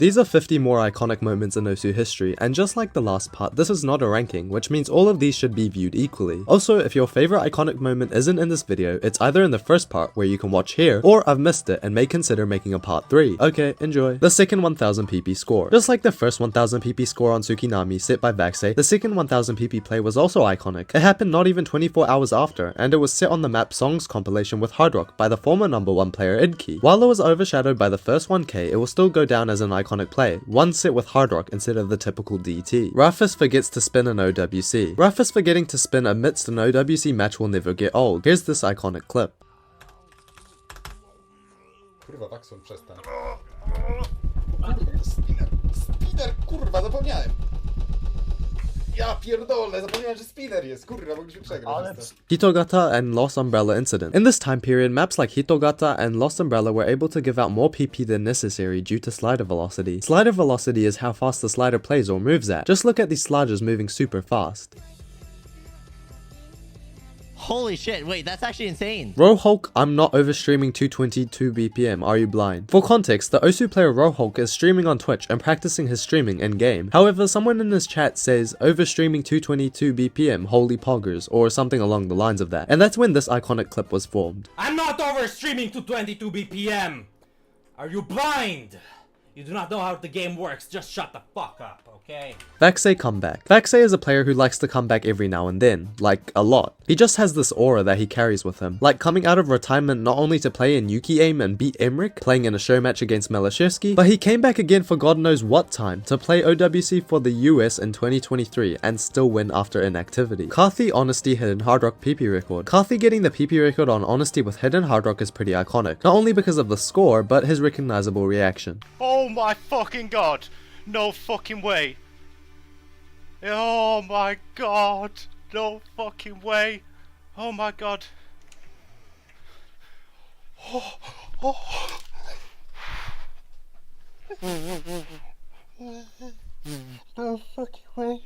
These are 50 more iconic moments in Osu history, and just like the last part, this is not a ranking, which means all of these should be viewed equally. Also, if your favorite iconic moment isn't in this video, it's either in the first part, where you can watch here, or I've missed it and may consider making a part 3. Okay, enjoy. The second 1000 PP score. Just like the first 1000 PP score on Tsukinami set by Vaxei, the second 1000 PP play was also iconic. It happened not even 24 hours after, and it was set on the map Songs compilation with Hard Rock by the former #1 player Idki. While it was overshadowed by the first 1k, it will still go down as an iconic play, one set with Hard Rock instead of the typical DT. Rufus forgets to spin an OWC. Rufus forgetting to spin amidst an OWC match will never get old. Here's this iconic clip. Kurwa, Waxon, przestań. Spinner, kurwa, zapomniałem. Ja pierdolę, zapomniałem, że spinner jest, kurwa, mogliśmy przegrać. Hitogata and Lost Umbrella incident. In this time period, maps like Hitogata and Lost Umbrella were able to give out more PP than necessary due to slider velocity. Slider velocity is how fast the slider plays or moves at. Just look at these sliders moving super fast. Holy shit, wait, that's actually insane. Rohulk, I'm not overstreaming 222 BPM, are you blind? For context, the Osu player Rohulk is streaming on Twitch and practicing his streaming in-game. However, someone in his chat says, overstreaming 222 BPM, holy poggers, or something along the lines of that. And that's when this iconic clip was formed. I'm not overstreaming to 22 BPM! Are you blind? You do not know how the game works, just shut the fuck up, okay? Vaxei comeback. Vaxei is a player who likes to come back every now and then, like a lot. He just has this aura that he carries with him, like coming out of retirement not only to play in Yuki Aim and beat Emmerich, playing in a show match against Malashevsky, but he came back again for God knows what time, to play OWC for the US in 2023 and still win after inactivity. Carthy Honesty Hidden Hard Rock PP record. Carthy getting the PP record on Honesty with Hidden Hard Rock is pretty iconic, not only because of the score, but his recognizable reaction. Oh my fucking god! No fucking way! Oh my god! No fucking way! Oh my god! Oh, oh. No fucking way!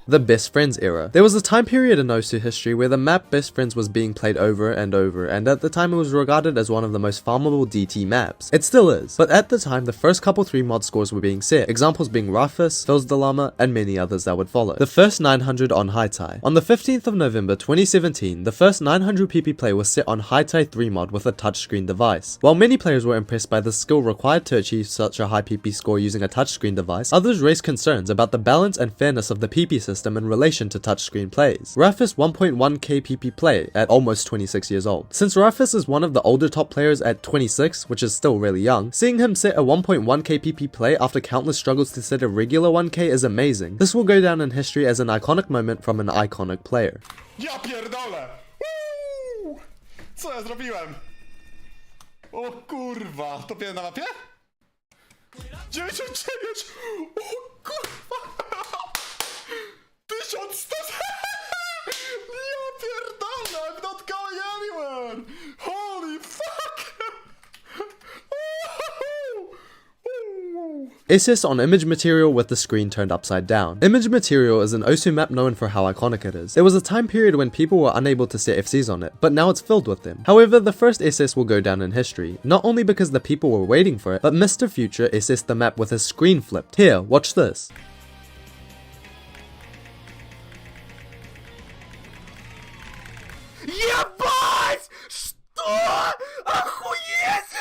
The Best Friends era. There was a time period in Osu history where the map Best Friends was being played over and over, and at the time it was regarded as one of the most farmable DT maps. It still is, but at the time the first couple 3 mod scores were being set, examples being Rufus, Phil's Dilemma, and many others that would follow. The first 900 on Haitai. On the 15th of November 2017, the first 900 PP play was set on Haitai 3 mod with a touchscreen device. While many players were impressed by the skill required to achieve such a high PP score using a touchscreen device, others raised concerns about the balance and fairness of the PP system in relation to touchscreen plays. Rufus 1.1k PP play at almost 26 years old. Since Rufus is one of the older top players at 26, which is still really young, seeing him set a 1.1k PP play after countless struggles to set a regular 1k is amazing. This will go down in history as an iconic moment from an iconic player. Ja pierdolę! Co ja zrobiłem? O kurwa, to na mapie? 99! O kurwa! 1100! Ja pierdolę! I'm not going anywhere! Holy fuck! SS on image material with the screen turned upside down. Image material is an Osu map known for how iconic it is. There was a time period when people were unable to set FCs on it, but now it's filled with them. However, the first SS will go down in history, not only because the people were waiting for it, but Mr. Future SS the map with his screen flipped. Here, watch this. Ебать! Что? Охуеть!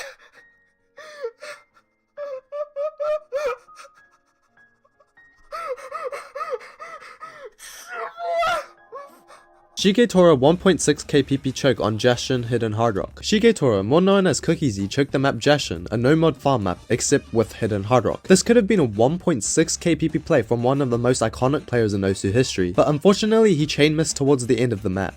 Shigetora 1.6k PP choke on Jashin Hidden Hard Rock. Shigetora, more known as Cookie Z, choked the map Jashin, a no-mod farm map, except with Hidden Hard Rock. This could have been a 1.6k PP play from one of the most iconic players in Osu history, but unfortunately he chain missed towards the end of the map.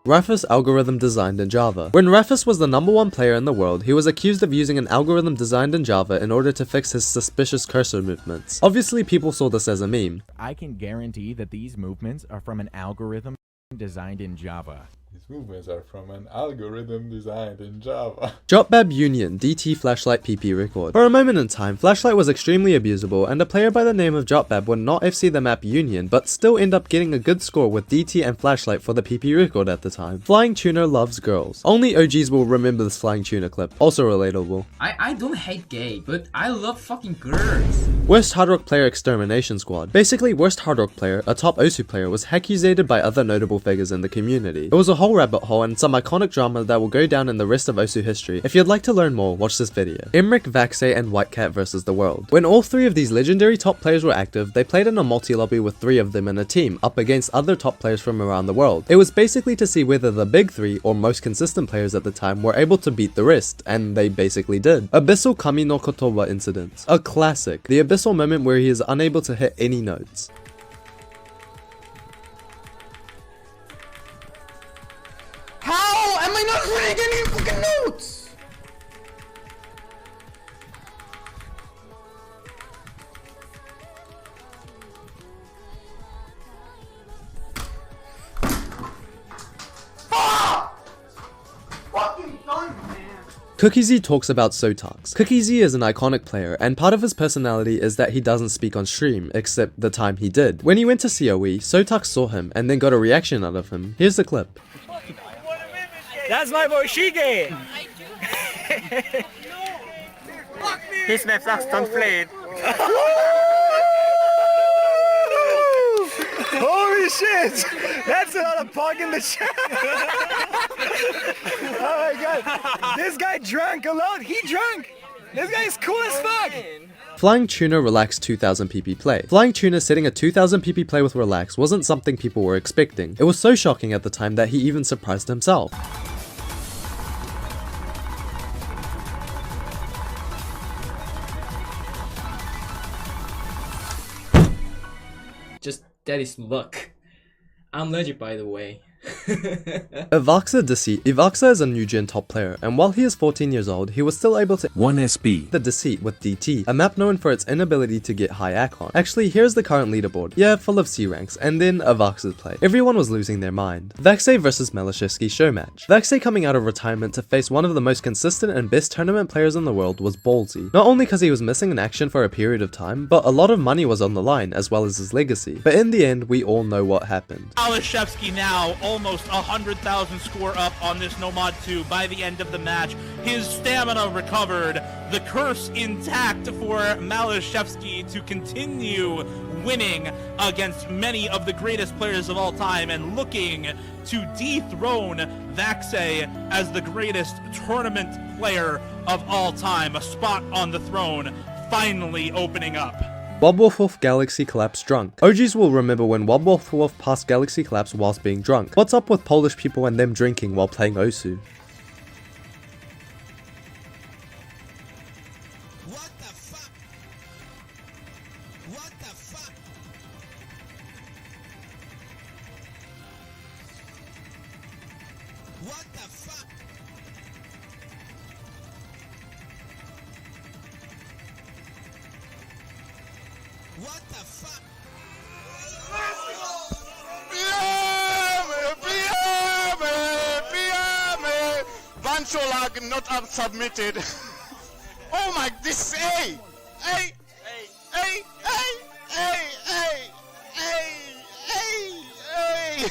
Rufus algorithm designed in Java. When Rufus was the #1 player in the world, he was accused of using an algorithm designed in Java in order to fix his suspicious cursor movements. Obviously, people saw this as a meme. I can guarantee that these movements are from an algorithm designed in Java. These movements are from an algorithm designed in Java. Jotbab Union DT Flashlight PP record. For a moment in time, Flashlight was extremely abusable, and a player by the name of Jotbab would not FC the map Union, but still end up getting a good score with DT and Flashlight for the PP record at the time. Flying Tuner loves girls. Only OGs will remember this Flying Tuner clip. Also relatable. I don't hate gay, but I love fucking girls. Worst Hard Rock Player Extermination Squad. Basically, worst Hard Rock player, a top Osu player, was accusated by other notable figures in the community. It was a whole rabbit hole and some iconic drama that will go down in the rest of Osu history. If you'd like to learn more, watch this video. Emmerich, Vaxay, and Whitecat versus the world. When all three of these legendary top players were active, they played in a multi-lobby with three of them in a team, up against other top players from around the world. It was basically to see whether the big three, or most consistent players at the time, were able to beat the rest, and they basically did. Abyssal Kami no Kotoba incident. A classic. The Abyssal moment where he is unable to hit any notes. How am I not hitting any fucking notes? Fucking done, man. CookieZ talks about Sotax. CookieZ is an iconic player, and part of his personality is that he doesn't speak on stream, except the time he did. When he went to COE, Sotax saw him and then got a reaction out of him. Here's the clip. That's my boy Shige! His map sucks, don't play it. Holy shit! That's a lot of pog in the chat! Oh my god! This guy drank a lot! He drank! This guy is cool as fuck! Flying Tuna relaxed 2000 PP play. Flying Tuna setting a 2000 PP play with relax wasn't something people were expecting. It was so shocking at the time that he even surprised himself. Just that is luck. I'm legit, by the way. Ivaxa Deceit. Ivaxa is a new gen top player, and while he is 14 years old, he was still able to 1 SB the Deceit with DT, a map known for its inability to get high Akon. Actually, here's the current leaderboard. Yeah, full of C ranks, and then Ivaxa's play. Everyone was losing their mind. Vaxay versus Melashevsky show match. Vaxay coming out of retirement to face one of the most consistent and best tournament players in the world was ballsy. Not only because he was missing in action for a period of time, but a lot of money was on the line, as well as his legacy. But in the end, we all know what happened. Melashevsky now almost 100,000 score up on this Nomad 2 by the end of the match. His stamina recovered, the curse intact for Melashevsky to continue winning against many of the greatest players of all time and looking to dethrone Vaxay as the greatest tournament player of all time. A spot on the throne finally opening up. Wobwolf Galaxy Collapse drunk. OGs will remember when Wobwolf passed Galaxy Collapse whilst being drunk. What's up with Polish people and them drinking while playing Osu? What the fuck? What the fuck? What the fuck? What the fuck? Bancholag not submitted. Oh my, this, hey! Hey! Hey! Hey! Hey! Hey! Hey! Hey!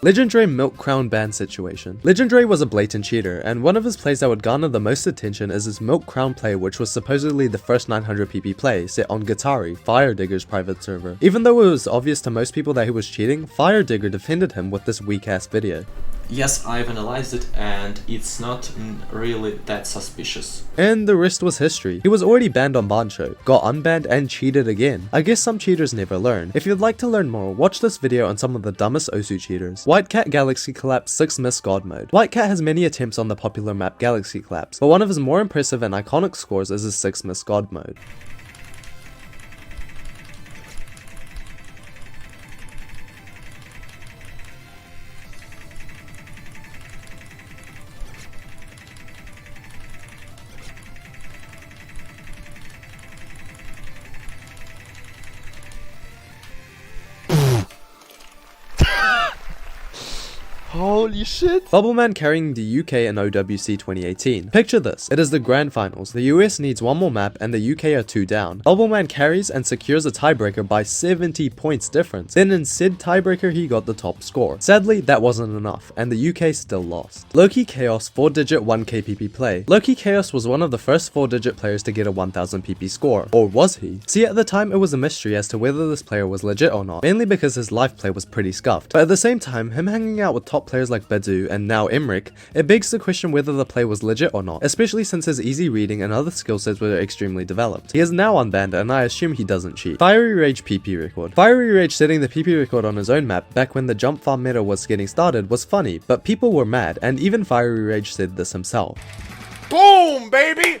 Legendary Milk Crown ban situation. Legendary was a blatant cheater, and one of his plays that would garner the most attention is his Milk Crown play, which was supposedly the first 900 PP play, set on Guitari, Firedigger's private server. Even though it was obvious to most people that he was cheating, Firedigger defended him with this weak-ass video. Yes, I've analyzed it and it's not really that suspicious. And the rest was history. He was already banned on Bancho, got unbanned and cheated again. I guess some cheaters never learn. If you'd like to learn more, watch this video on some of the dumbest Osu cheaters. Whitecat Galaxy Collapse 6 Miss God mode. Whitecat has many attempts on the popular map Galaxy Collapse, but one of his more impressive and iconic scores is his 6 Miss God mode. Holy Holy shit. Bubbleman carrying the UK in OWC 2018. Picture this. It is the grand finals. The US needs one more map and the UK are 2 down. Bubbleman carries and secures a tiebreaker by 70 points difference. Then in said tiebreaker he got the top score. Sadly that wasn't enough and the UK still lost. Loki Chaos 4-digit 1k PP play. Loki Chaos was one of the first 4-digit players to get a 1000 PP score. Or was he? See, at the time it was a mystery as to whether this player was legit or not, mainly because his life play was pretty scuffed. But at the same time, him hanging out with top players like Badu and now Emmerich, it begs the question whether the play was legit or not, especially since his easy reading and other skill sets were extremely developed. He is now unbanned and I assume he doesn't cheat. Fiery Rage PP record. Fiery Rage setting the PP record on his own map back when the jump farm meta was getting started was funny, but people were mad and even Fiery Rage said this himself. Boom, baby!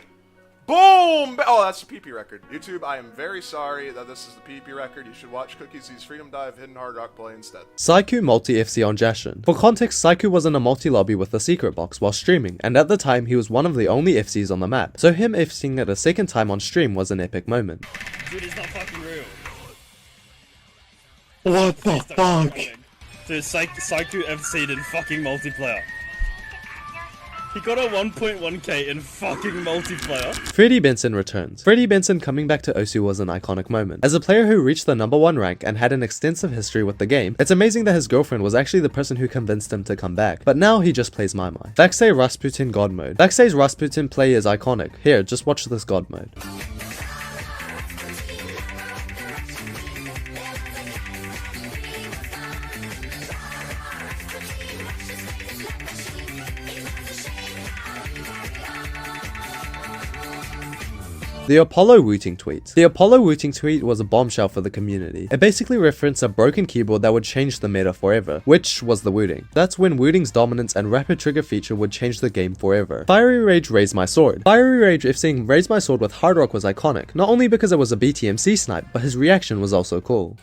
Boom! Oh, that's the PP record. YouTube, I am very sorry that this is the PP record. You should watch Cookie Z's Freedom Dive Hidden Hard Rock play instead. Saiku multi FC on Jashin. For context, Saiku was in a multi-lobby with the secret box while streaming, and at the time he was one of the only FCs on the map, so him FCing it a second time on stream was an epic moment. Dude, it's not fucking real. What the fuck? Dude, Saiku FC'd in fucking multiplayer. He got a 1.1k in fucking multiplayer. Freddie Benson returns. Freddie Benson coming back to Osu was an iconic moment. As a player who reached the #1 rank and had an extensive history with the game, it's amazing that his girlfriend was actually the person who convinced him to come back. But now he just plays Mai Mai. Baksay Rasputin God Mode. Baksay's Rasputin play is iconic. Here, just watch this God Mode. The Apollo Wooting tweet. The Apollo Wooting tweet was a bombshell for the community. It basically referenced a broken keyboard that would change the meta forever, which was the Wooting. That's when Wooting's dominance and rapid trigger feature would change the game forever. Fiery Rage Raise My Sword. Fiery Rage FCing Raise My Sword with Hard Rock was iconic, not only because it was a BTMC snipe, but his reaction was also cool.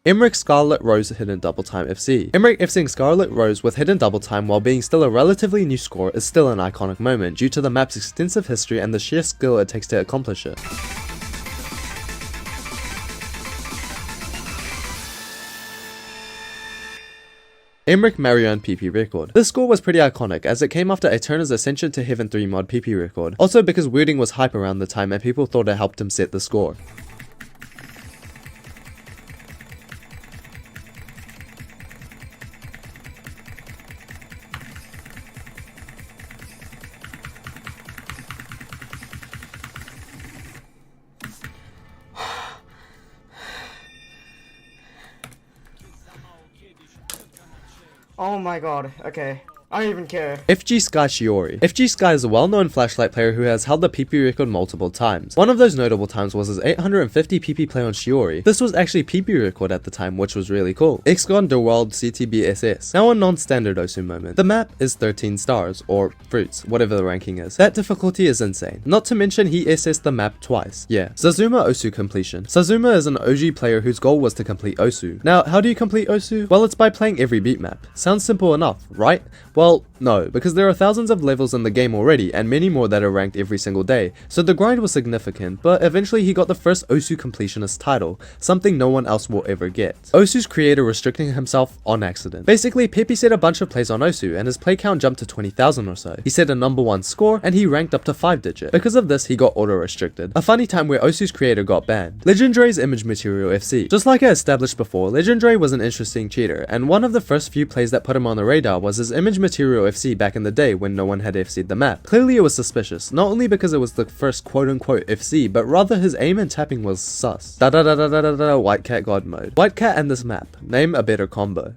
Emmerich Scarlet Rose Hidden Double Time FC. Emmerich FCing Scarlet Rose with Hidden Double Time while being still a relatively new score is still an iconic moment due to the map's extensive history and the sheer skill it takes to accomplish it. Emmerich Marion PP record. This score was pretty iconic as it came after Eterna's Ascension to Heaven 3 mod PP record, also because Wooting was hype around the time and people thought it helped him set the score. Oh my god, okay. I don't even care. FG Sky Shiori. FG Sky is a well-known flashlight player who has held the PP record multiple times. One of those notable times was his 850 PP play on Shiori. This was actually PP record at the time, which was really cool. XCon the World CTBSS. Now a non-standard Osu moment. The map is 13 stars, or fruits, whatever the ranking is. That difficulty is insane. Not to mention he SS'd the map twice. Yeah. Sazuma Osu completion. Sazuma is an OG player whose goal was to complete Osu. Now, how do you complete Osu? Well, it's by playing every beat map. Sounds simple enough, right? Well, no, because there are thousands of levels in the game already, and many more that are ranked every single day, so the grind was significant, but eventually he got the first Osu completionist title, something no one else will ever get. Osu's creator restricting himself on accident. Basically, Pepe set a bunch of plays on Osu, and his play count jumped to 20,000 or so. He set a #1 score, and he ranked up to 5-digit. Because of this, he got auto-restricted. A funny time where Osu's creator got banned. Legendary's Image Material FC. Just like I established before, Legendary was an interesting cheater, and one of the first few plays that put him on the radar was his Image Material FC back in the day when no one had FC'd the map. Clearly it was suspicious, not only because it was the first quote-unquote FC, but rather his aim and tapping was sus. White Cat God mode. White Cat and this map. Name a better combo.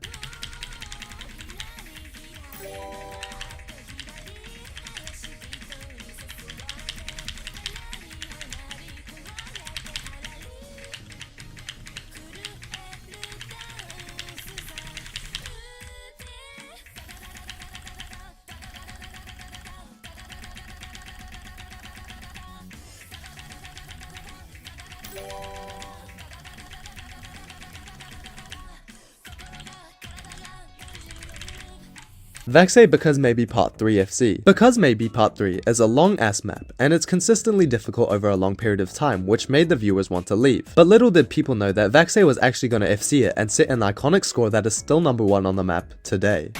Vaxei Because Maybe Part 3 FC. Because Maybe Part 3 is a long ass map, and it's consistently difficult over a long period of time, which made the viewers want to leave. But little did people know that Vaxei was actually going to FC it and set an iconic score that is still number 1 on the map today.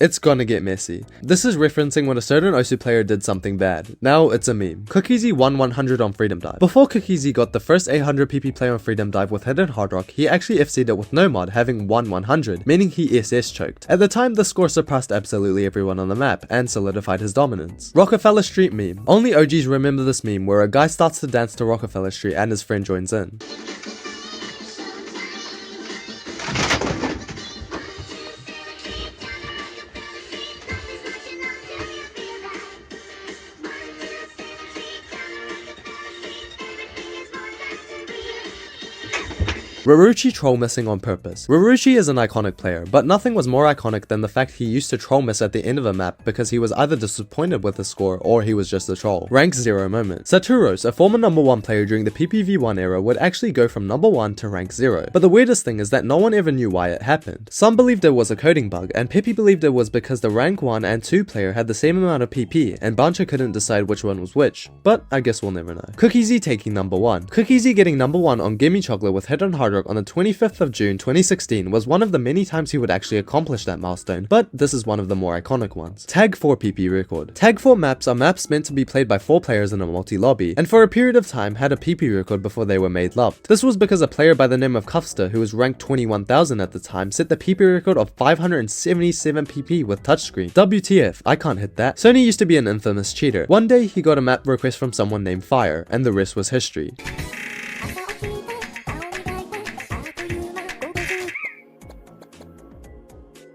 It's gonna get messy. This is referencing when a certain Osu player did something bad. Now it's a meme. Cookiesy won 100 on Freedom Dive. Before Cookiesy got the first 800 PP play on Freedom Dive with Hidden Hard Rock, he actually FC'd it with no mod, having won 100, meaning he SS choked. At the time, the score surpassed absolutely everyone on the map, and solidified his dominance. Rockefeller Street meme. Only OGs remember this meme where a guy starts to dance to Rockefeller Street and his friend joins in. Raruchi troll missing on purpose. Raruchi is an iconic player, but nothing was more iconic than the fact he used to troll miss at the end of a map because he was either disappointed with the score or he was just a troll. Rank 0 moment. Saturos, a former number 1 player during the PPV1 era, would actually go from number 1 to rank 0. But the weirdest thing is that no one ever knew why it happened. Some believed it was a coding bug, and Peppy believed it was because the rank 1 and 2 player had the same amount of PP, and Bancha couldn't decide which one was which. But I guess we'll never know. Cookiesy taking number 1. Cookiesy getting number 1 on Gimme Chocolate with Hidden Hard Rock on the 25th of June 2016 was one of the many times he would actually accomplish that milestone, but this is one of the more iconic ones. Tag 4 PP record. Tag 4 maps are maps meant to be played by 4 players in a multi-lobby, and for a period of time had a PP record before they were made loved. This was because a player by the name of Cuffster, who was ranked 21,000 at the time, set the PP record of 577 PP with touchscreen. WTF, I can't hit that. Sony used to be an infamous cheater. One day he got a map request from someone named Fire, and the rest was history.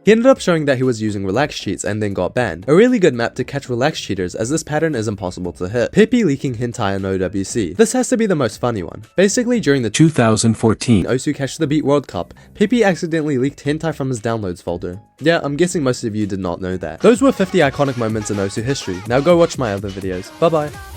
He ended up showing that he was using relax cheats and then got banned. A really good map to catch relax cheaters, as this pattern is impossible to hit. Peppy leaking hentai on OWC. This has to be the most funny one. Basically, during the 2014 Osu Catch the Beat World Cup, Peppy accidentally leaked hentai from his downloads folder. Yeah, I'm guessing most of you did not know that. Those were 50 iconic moments in Osu history. Now go watch my other videos. Bye bye.